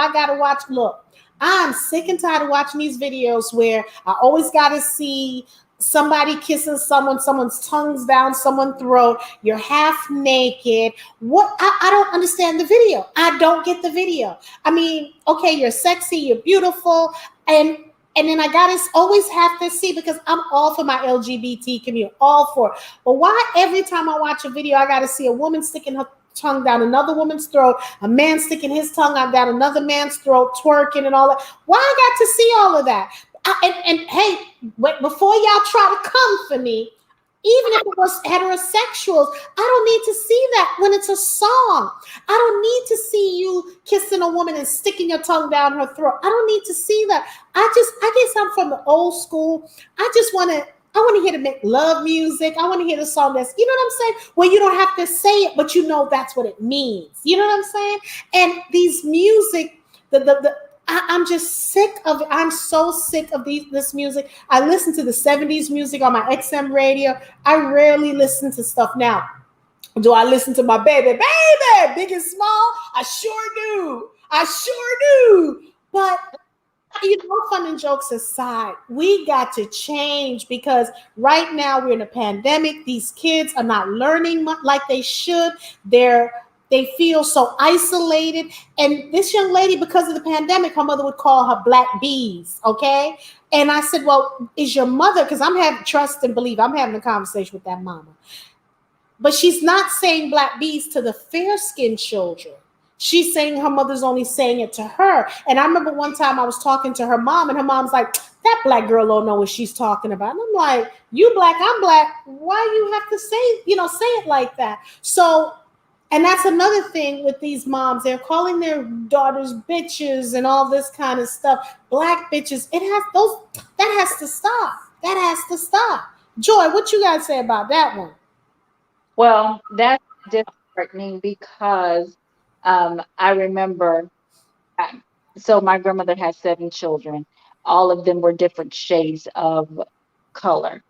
I'm sick and tired of watching these videos where I always got to see somebody kissing someone's tongue's down someone's throat, you're half naked. What? I don't understand the video. I don't get the video. I mean, okay, you're sexy, you're beautiful, and then I gotta always have to see, because I'm all for my LGBT community, all for it. But why every time I watch a video, I gotta see a woman sticking her tongue down another woman's throat, a man sticking his tongue out down another man's throat, twerking and all that? Why I got to see all of that? And hey, wait, before y'all try to come for me, even if it was heterosexuals, I don't need to see that when it's a song. I don't need to see you kissing a woman and sticking your tongue down her throat. I don't need to see that. I guess I'm from the old school. I want to hear the make love music. I want to hear the song that's, you know what I'm saying? Where you don't have to say it, but you know that's what it means. You know what I'm saying? And these music, I'm just sick of it. I'm so sick of this music. I listen to the 70s music on my XM radio. I rarely listen to stuff now. Do I listen to my baby, big and small? I sure do. I sure do. But you know, fun and jokes aside, we got to change because right now we're in a pandemic. These kids are not learning like they should. They feel so isolated. And this young lady, because of the pandemic, her mother would call her black bees. Okay. And I said, well, is your mother, because I'm having trust and believe, I'm having a conversation with that mama. But she's not saying black bees to the fair-skinned children. She's saying her mother's only saying it to her. And I remember one time I was talking to her mom, and her mom's like, that black girl don't know what she's talking about. And I'm like, you black, I'm black. Why you have to say it like that? So, and that's another thing with these moms. They're calling their daughters bitches and all this kind of stuff. Black bitches. That has to stop. That has to stop. Joy, what you guys say about that one? Well, that's disheartening because I remember, so my grandmother had 7 children. All of them were different shades of color.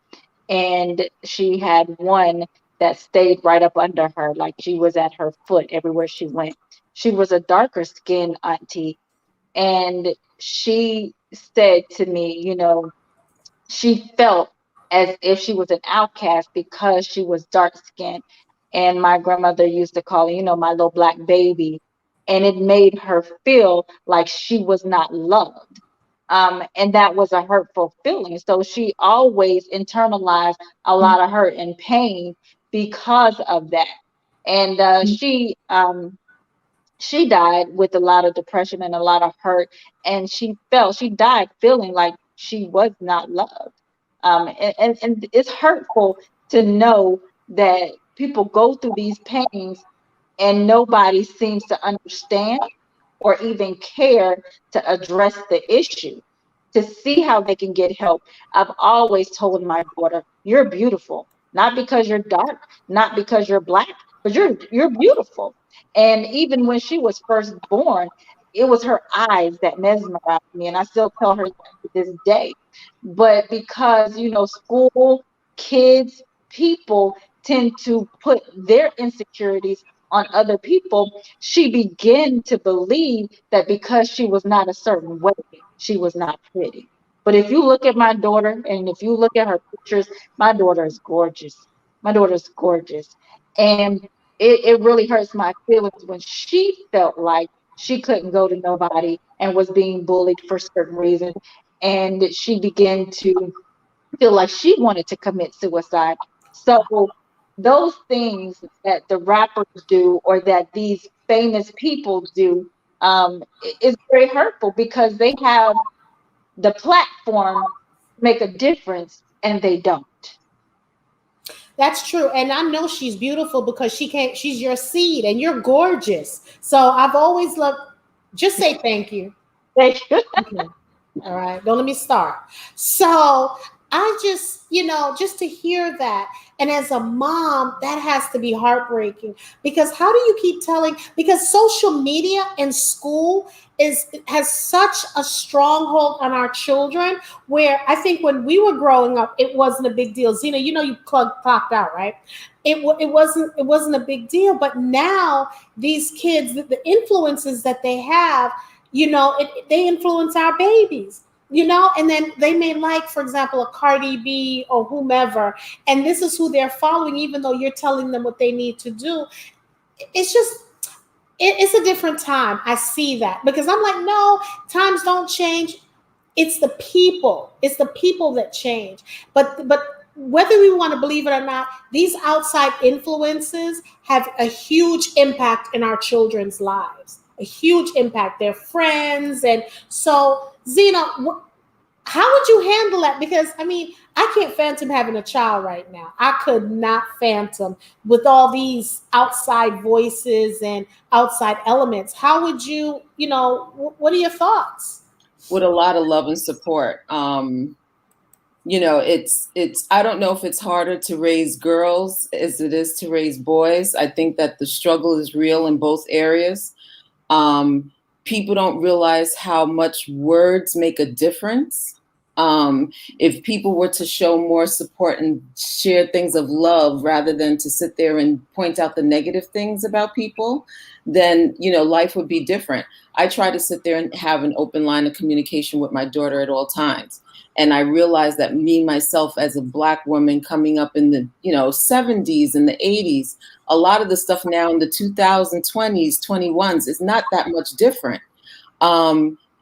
And she had one that stayed right up under her, like she was at her foot everywhere she went. She was a darker skinned auntie. And she said to me, she felt as if she was an outcast because she was dark skinned. And my grandmother used to call her, my little black baby. And it made her feel like she was not loved. And that was a hurtful feeling. So she always internalized a lot of hurt and pain because of that. And she died with a lot of depression and a lot of hurt, and she died feeling like she was not loved. And it's hurtful to know that people go through these pains and nobody seems to understand or even care to address the issue, to see how they can get help. I've always told my daughter, you're beautiful, not because you're dark, not because you're black, but you're beautiful. And even when she was first born, it was her eyes that mesmerized me. And I still tell her that to this day. But because, school, kids, people tend to put their insecurities on other people, she began to believe that because she was not a certain way, she was not pretty. But if you look at my daughter and if you look at her pictures, my daughter is gorgeous. My daughter's gorgeous. And it really hurts my feelings when she felt like she couldn't go to nobody and was being bullied for certain reasons. And she began to feel like she wanted to commit suicide. So those things that the rappers do or that these famous people do is very hurtful because they have the platform to make a difference and they don't. That's true. And I know she's beautiful because she's your seed and you're gorgeous. So I've always loved, just say thank you. Thank you. Okay. All right. Don't let me start. So I just, just to hear that. And as a mom, that has to be heartbreaking because how do you keep telling, because social media and school has such a stronghold on our children where I think when we were growing up, it wasn't a big deal. Zina, you clocked out, right? It wasn't a big deal. But now these kids, the influences that they have, they influence our babies. And then they may like, for example, a Cardi B or whomever, and this is who they're following, even though you're telling them what they need to do. It's a different time. I see that because I'm like, no, times don't change. It's the people. It's the people that change. But whether we want to believe it or not, these outside influences have a huge impact in our children's lives. A huge impact. Their friends. And so, Zina, how would you handle that? Because, I can't fathom having a child right now. I could not fathom with all these outside voices and outside elements. How would you, what are your thoughts? With a lot of love and support. It's I don't know if it's harder to raise girls as it is to raise boys. I think that the struggle is real in both areas. people don't realize how much words make a difference. If people were to show more support and share things of love rather than to sit there and point out the negative things about people, then, you know, life would be different. I try to sit there and have an open line of communication with my daughter at all times. And I realized that me, myself, as a Black woman coming up in the, you know, 70s and the 80s, a lot of the stuff now in the 2020s, 21s is not that much different.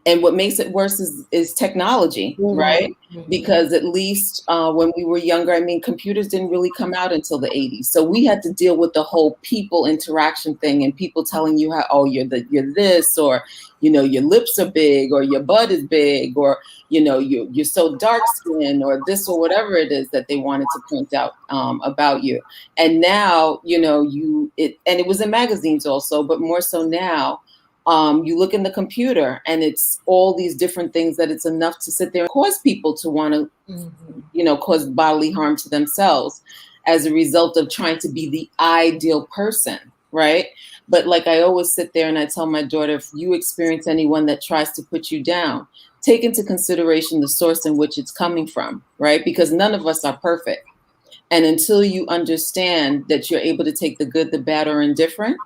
And what makes it worse is technology, right? Because at least when we were younger, I mean, computers didn't really come out until the 80s. So we had to deal with the whole people interaction thing and people telling you how, oh, you're this, or, you know, your lips are big, or your butt is big, or, you know, you're so dark skinned, or this, or whatever it is that they wanted to point out about you. And now, you know, and it was in magazines also, but more so now, you look in the computer and it's all these different things that it's enough to sit there and cause people to want to, you know, cause bodily harm to themselves as a result of trying to be the ideal person, right? But like I always sit there and I tell my daughter, if you experience anyone that tries to put you down, take into consideration the source in which it's coming from, right? Because none of us are perfect. And until you understand that you're able to take the good, the bad, or indifferent,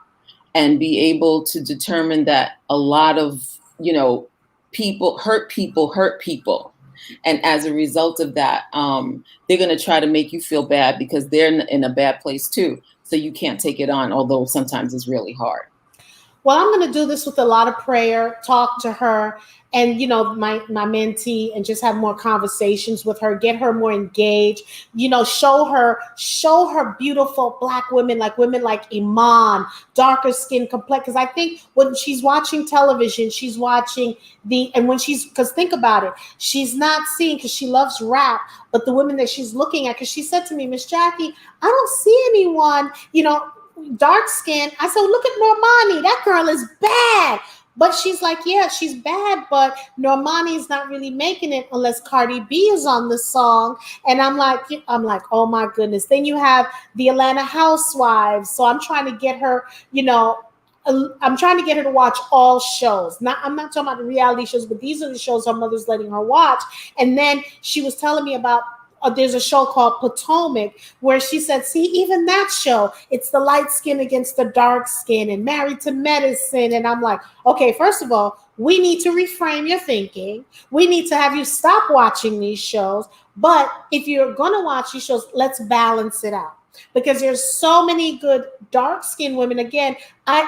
and be able to determine that a lot of, you know, people hurt people. And as a result of that, they're going to try to make you feel bad because they're in a bad place too. So you can't take it on, although sometimes it's really hard. Well, I'm going to do this with a lot of prayer, talk to her, and, you know, my mentee, and just have more conversations with her, get her more engaged, you know, show her beautiful Black women like Iman, darker skin complex. Because I think when she's watching television, she's watching because think about it, she's not seeing, because she loves rap, but the women that she's looking at, because she said to me, Miss Jackie, I don't see anyone, you know, dark skin. I said, look at Normani. That girl is bad. But she's like, yeah, she's bad, but Normani is not really making it unless Cardi B is on the song. And I'm like, oh my goodness. Then you have the Atlanta Housewives. So I'm trying to get her, you know, I'm trying to get her to watch all shows. I'm not talking about the reality shows, but these are the shows her mother's letting her watch. And then she was telling me about, there's a show called Potomac, where she said, see, even that show, it's the light skin against the dark skin and Married to Medicine. And I'm like, okay, first of all, we need to reframe your thinking. We need to have you stop watching these shows. But if you're going to watch these shows, let's balance it out. Because there's so many good dark-skinned women. Again, I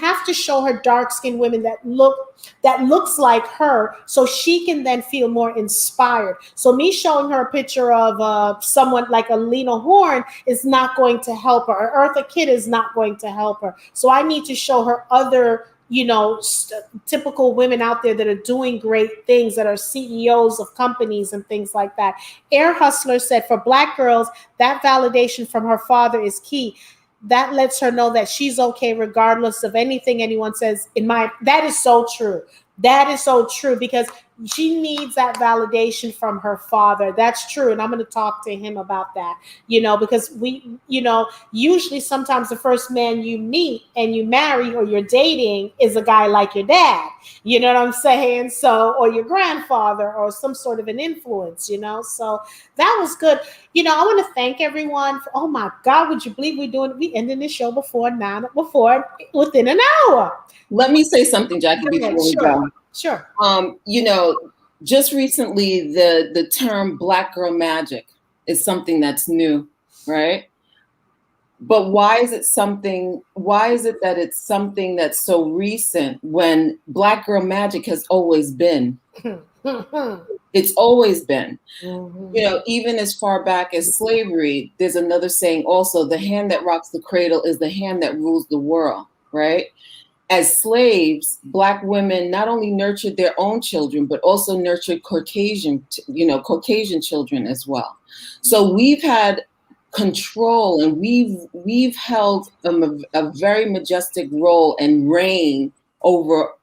have to show her dark-skinned women that looks like her, so she can then feel more inspired. So me showing her a picture of someone like a Lena Horne is not going to help her. Or Eartha Kitt is not going to help her. So I need to show her other, you know, typical women out there that are doing great things, that are CEOs of companies and things like that. Air Hustler said, for Black girls, that validation from her father is key. That lets her know that she's okay regardless of anything anyone says. That is so true. That is so true, because she needs that validation from her father. That's true. And I'm going to talk to him about that, you know, because we, you know, usually sometimes the first man you meet and you marry or you're dating is a guy like your dad, you know what I'm saying? So, or your grandfather, or some sort of an influence, you know? So that was good. You know, I want to thank everyone for, oh my God, would you believe we ended the show within an hour. Let me say something, Jackie, before we go. Sure. You know, just recently, the term Black girl magic is something that's new, right? But why is it that it's something that's so recent when Black girl magic has always been? It's always been. Mm-hmm. You know, even as far back as slavery, there's another saying also, the hand that rocks the cradle is the hand that rules the world, right? As slaves, Black women not only nurtured their own children, but also nurtured Caucasian children as well. So we've had control, and we've held a very majestic role and reign over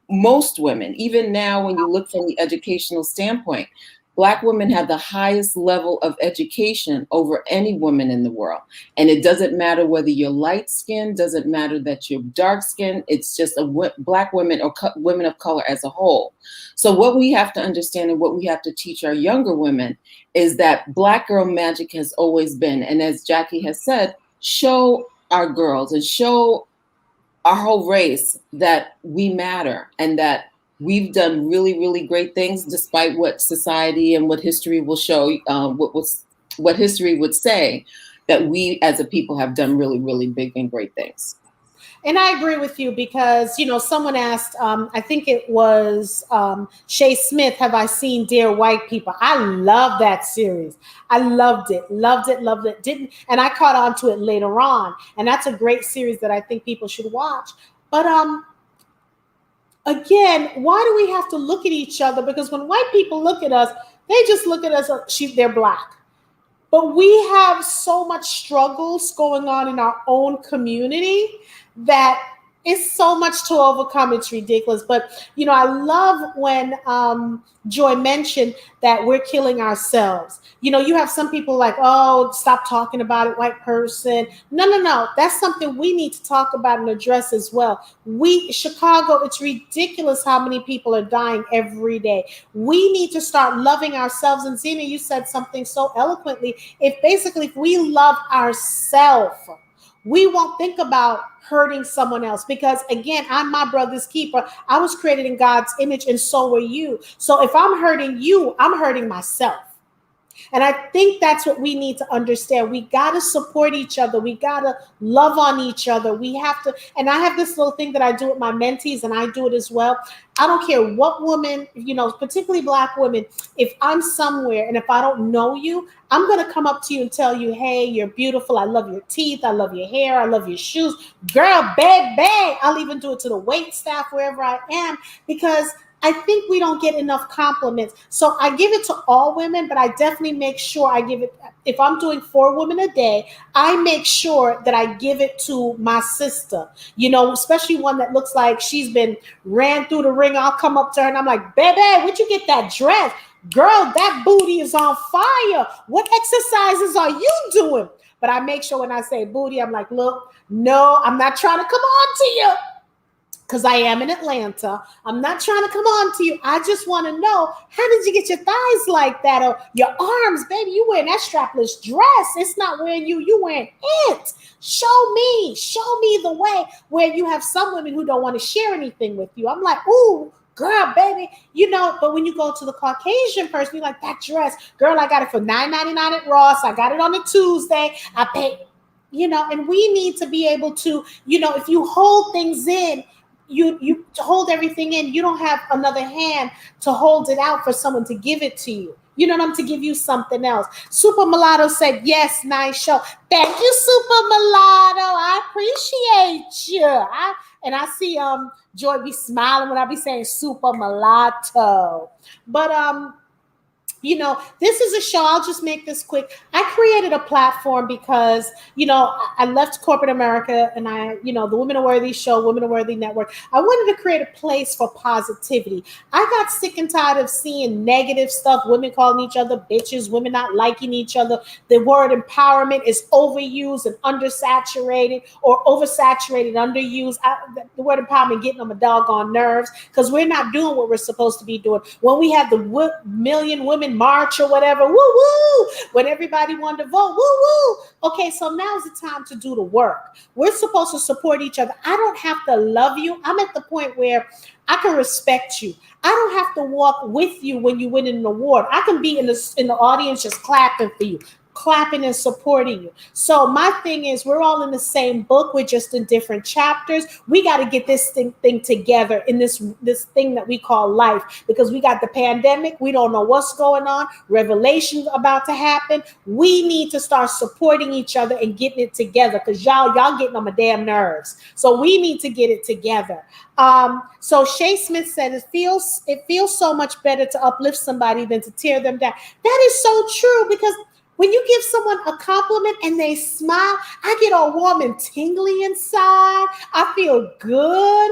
most women. Even now, when you look from the educational standpoint, Black women have the highest level of education over any woman in the world. And it doesn't matter whether you're light skinned, doesn't matter that you're dark skinned, it's just Black women or women of color as a whole. So what we have to understand and what we have to teach our younger women is that Black girl magic has always been, and as Jackie has said, show our girls and show our whole race that we matter and that we've done really, really great things despite what society and what history will show, what history would say, that we as a people have done really, really big and great things. And I agree with you because, someone asked, I think it was Shay Smith, have I seen Dear White People? I love that series. I loved it. And I caught on to it later on. And that's a great series that I think people should watch. But again, why do we have to look at each other? Because when white people look at us, they just look at us, they're Black. But we have so much struggles going on in our own community that it's so much to overcome. It's ridiculous. But, I love when Joy mentioned that we're killing ourselves. You have some people like, oh, stop talking about it, white person. No. That's something we need to talk about and address as well. Chicago, it's ridiculous how many people are dying every day. We need to start loving ourselves. And Zina, you said something so eloquently. If we love ourselves, we won't think about hurting someone else, because again, I'm my brother's keeper. I was created in God's image, and so were you. So if I'm hurting you, I'm hurting myself. And I think that's what we need to understand. We got to support each other. We got to love on each other. We have to. And I have this little thing that I do with my mentees, and I do it as well. I don't care what woman, particularly Black women, if I'm somewhere and if I don't know you, I'm going to come up to you and tell you, hey, you're beautiful. I love your teeth. I love your hair. I love your shoes. Girl, bang. I'll even do it to the wait staff wherever I am, because I think we don't get enough compliments. So I give it to all women, but I definitely make sure I give it. If I'm doing 4 women a day, I make sure that I give it to my sister, especially one that looks like she's been ran through the ring. I'll come up to her and I'm like, baby, where'd you get that dress? Girl, that booty is on fire. What exercises are you doing? But I make sure when I say booty, I'm like, look, no, I'm not trying to come on to you, because I am in Atlanta. I'm not trying to come on to you. I just want to know, how did you get your thighs like that? Or your arms, baby, you wearing that strapless dress. It's not wearing you. You wearing it. Show me the way, where you have some women who don't want to share anything with you. I'm like, ooh, girl, baby, but when you go to the Caucasian person, you're like, that dress, girl, I got it for $9.99 at Ross. I got it on a Tuesday. I paid, and we need to be able to, if you hold things in, you hold everything in, you don't have another hand to hold it out for someone to give it to you. To give you something else. Super Mulatto said, yes, nice show. Thank you, Super Mulatto. I appreciate you. I see Joy be smiling when I be saying Super Mulatto. But this is a show. I'll just make this quick. I created a platform because, I left corporate America, and the Women Are Worthy show, Women Are Worthy Network. I wanted to create a place for positivity. I got sick and tired of seeing negative stuff, women calling each other bitches, women not liking each other. The word empowerment is overused and undersaturated, or oversaturated, underused. The word empowerment getting on my doggone nerves, because we're not doing what we're supposed to be doing. When we have the million women march or whatever, woo woo, when everybody wanted to vote, woo woo. Okay, so now's the time to do the work. We're supposed to support each other. I don't have to love you. I'm at the point where I can respect you. I don't have to walk with you when you win an award. I can be in the audience just clapping for you, clapping and supporting you. So my thing is, we're all in the same book. We're just in different chapters. We got to get this thing together in this thing that we call life, because we got the pandemic. We don't know what's going on. Revelation's about to happen. We need to start supporting each other and getting it together, because y'all getting on my damn nerves. So we need to get it together. So Shay Smith said, it feels so much better to uplift somebody than to tear them down. That is so true, because when you give someone a compliment and they smile, I get all warm and tingly inside. I feel good,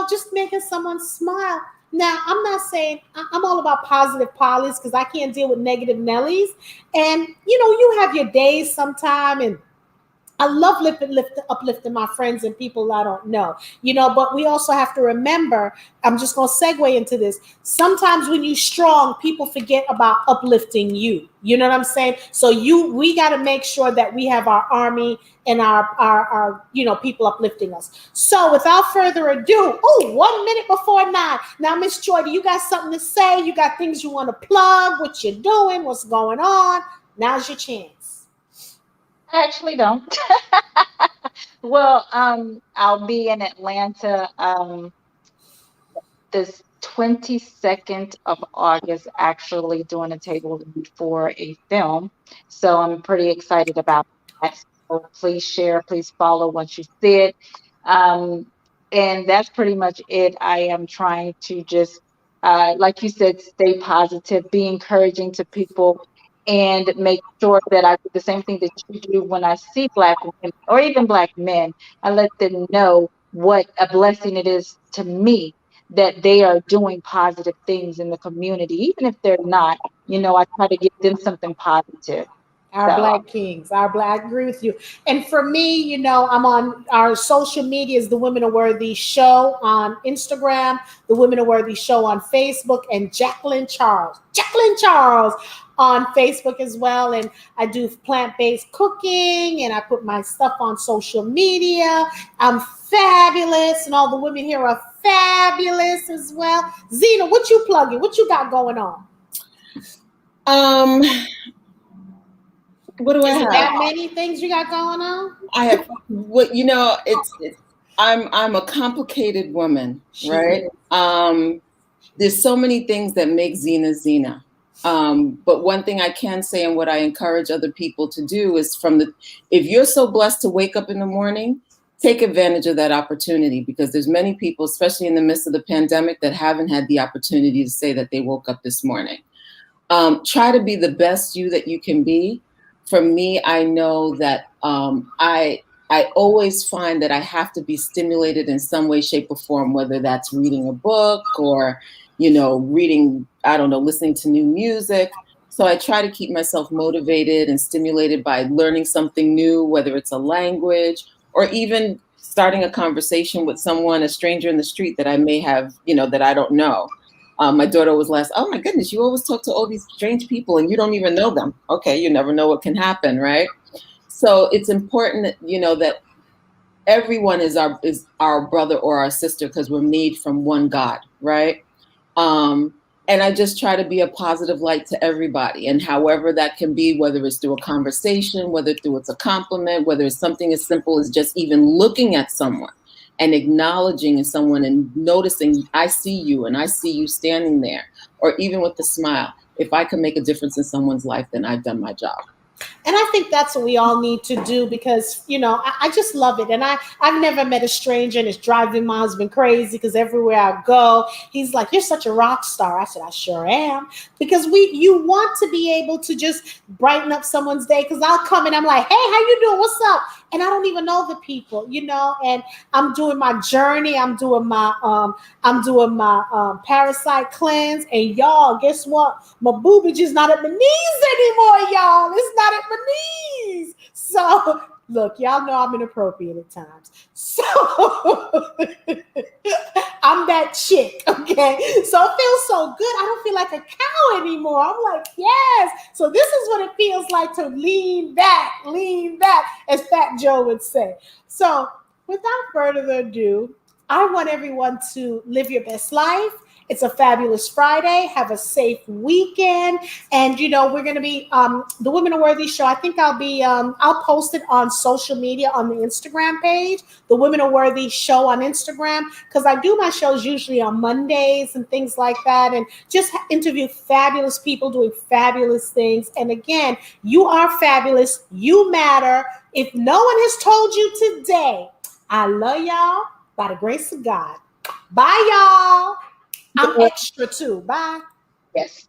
just making someone smile. Now, I'm not saying I'm all about positive polys because I can't deal with negative Nellies. And, you have your days sometime, and I love uplifting my friends and people I don't know, but we also have to remember, I'm just going to segue into this. Sometimes when you're strong, people forget about uplifting you. You know what I'm saying? So we got to make sure that we have our army and our people uplifting us. So without further ado, 1 minute before 9. Now, Miss Joy, do you got something to say? You got things you want to plug, what you're doing, what's going on? Now's your chance. I actually don't. Well, I'll be in Atlanta this 22nd of August, actually doing a table read for a film. So I'm pretty excited about that. So please share, please follow once you see it. And that's pretty much it. I am trying to just, like you said, stay positive, be encouraging to people, and make sure that I do the same thing that you do when I see Black women or even Black men. I let them know what a blessing it is to me that they are doing positive things in the community, even if they're not. I try to give them something positive. Our So Black kings, I agree with you. And for me, I'm on our social media is the Women Are Worthy Show on Instagram, the Women Are Worthy Show on Facebook, and Jacqueline Charles on Facebook as well. And I do plant-based cooking, and I put my stuff on social media. I'm fabulous, and all the women here are fabulous as well. Zina, what you plugging? What you got going on? What do I have? That many things you got going on? I have I'm a complicated woman, right? There's so many things that make Zina Zina. But one thing I can say, and what I encourage other people to do, is if you're so blessed to wake up in the morning, take advantage of that opportunity, because there's many people, especially in the midst of the pandemic, that haven't had the opportunity to say that they woke up this morning. Try to be the best you that you can be. For me, I know that I always find that I have to be stimulated in some way, shape, or form, whether that's reading a book or, reading, listening to new music. So I try to keep myself motivated and stimulated by learning something new, whether it's a language or even starting a conversation with someone, a stranger in the street that I may have, that I don't know. My daughter was last, oh my goodness, you always talk to all these strange people and you don't even know them. Okay, you never know what can happen, right? So it's important that, that everyone is our brother or our sister, because we're made from one God, right? And I just try to be a positive light to everybody. And however that can be, whether it's through a conversation, whether it's a compliment, whether it's something as simple as just even looking at someone and acknowledging someone and noticing, I see you and I see you standing there, or even with a smile. If I can make a difference in someone's life, then I've done my job. And I think that's what we all need to do, because, I just love it. And I've never met a stranger, and it's driving my husband crazy because everywhere I go, he's like, you're such a rock star. I said, I sure am. Because you want to be able to just brighten up someone's day, because I'll come and I'm like, hey, how you doing? What's up? And I don't even know the people, and I'm doing my journey. I'm doing my parasite cleanse. And y'all, guess what? My boobage is not at my knees anymore, y'all. It's not at my knees. So look, y'all know I'm inappropriate at times. So I'm that chick, okay? So it feels so good. I don't feel like a cow anymore. I'm like, yes. So this is what it feels like to lean back, as Fat Joe would say. So without further ado, I want everyone to live your best life. It's a fabulous Friday. Have a safe weekend. And, we're going to be, the Women Are Worthy Show. I think I'll post it on social media on the Instagram page, the Women Are Worthy Show on Instagram, because I do my shows usually on Mondays and things like that, and just interview fabulous people doing fabulous things. And again, you are fabulous. You matter. If no one has told you today, I love y'all by the grace of God. Bye, y'all. I'm extra too. Bye. yes.